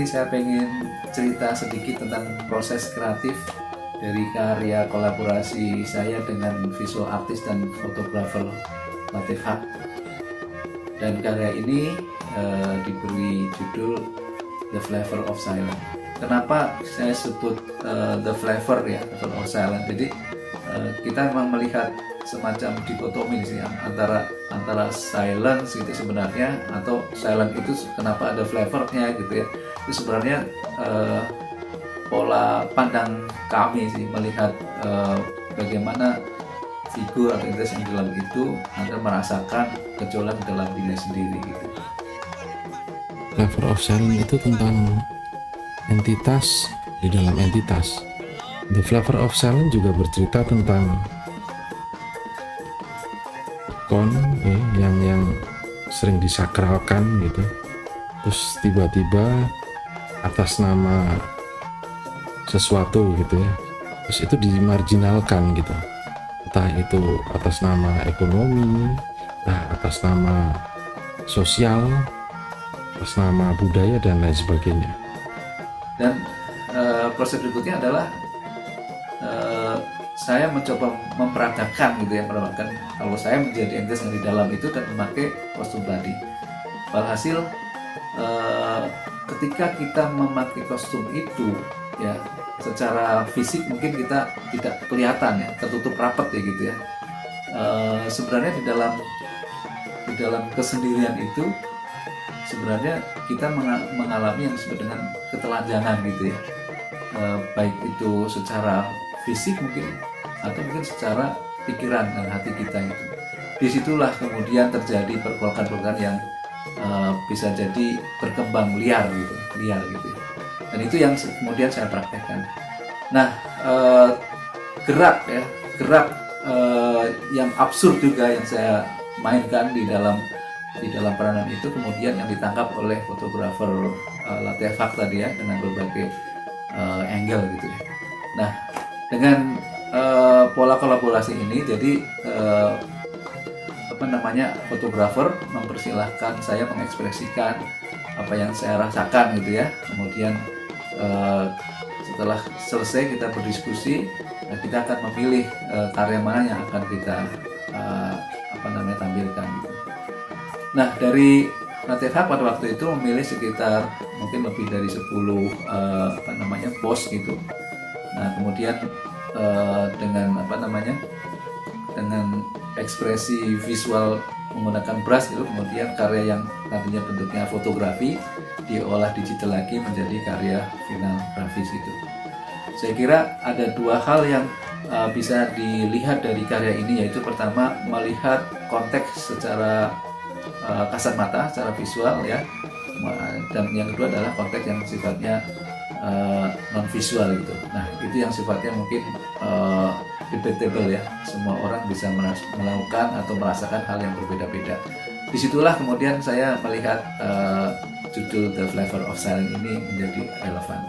saya pengen cerita sedikit tentang proses kreatif dari karya kolaborasi saya dengan visual artist dan fotografer Latif Haq. Dan karya ini diberi judul The Flavor of Silence. Kenapa saya sebut The Flavor ya, Flavor of Silence? Jadi kita memang melihat semacam dikotomi sih antara silence itu sebenarnya, atau silent itu kenapa ada flavornya gitu ya. Itu sebenarnya pola pandang kami sih melihat bagaimana figur atau entitas yang dalam itu Anda merasakan gejolak dalam diri sendiri gitu. Flavor of Silence itu tentang entitas di dalam entitas. The Flavor of Silence juga bercerita tentang yang sering disakralkan gitu, terus tiba-tiba atas nama sesuatu gitu ya, terus itu dimarginalkan gitu, entah itu atas nama ekonomi, entah atas nama sosial, atas nama budaya dan lain sebagainya. Dan proses berikutnya adalah saya mencoba memperagakan gitu ya, memperagakan kalau saya menjadi entitas yang di dalam itu dan memakai kostum tadi. Walhasil ketika kita memakai kostum itu ya, secara fisik mungkin kita tidak kelihatan ya, tertutup rapat ya gitu ya. Sebenarnya di dalam kesendirian itu sebenarnya kita mengalami yang disebut dengan ketelanjangan gitu ya, baik itu secara fisik mungkin atau mungkin secara pikiran dan hati kita itu. Disitulah kemudian terjadi pergolakan-pergolakan yang bisa jadi berkembang liar gitu ya. Dan itu yang kemudian saya praktekkan. Nah, gerak yang absurd juga yang saya mainkan di dalam peranan itu kemudian yang ditangkap oleh fotografer Latif Haq tadi ya, dengan berbagai angle gitu ya. Nah, dengan pola kolaborasi ini jadi fotografer mempersilahkan saya mengekspresikan apa yang saya rasakan gitu ya. Kemudian setelah selesai kita berdiskusi, kita akan memilih karya mana yang akan kita tampilkan gitu. Nah, dari Latif Haq pada waktu itu memilih sekitar mungkin lebih dari 10 pose gitu. Nah, kemudian dengan ekspresi visual menggunakan brush itu, kemudian karya yang tadinya bentuknya fotografi diolah digital lagi menjadi karya final grafis itu. Saya kira ada dua hal yang bisa dilihat dari karya ini, yaitu pertama melihat konteks secara kasat mata, secara visual ya, dan yang kedua adalah konteks yang sifatnya non visual gitu. Nah, itu yang sifatnya mungkin debatable ya, semua orang bisa melakukan atau merasakan hal yang berbeda-beda. Disitulah kemudian saya melihat judul The Flavor of Silence ini menjadi relevan.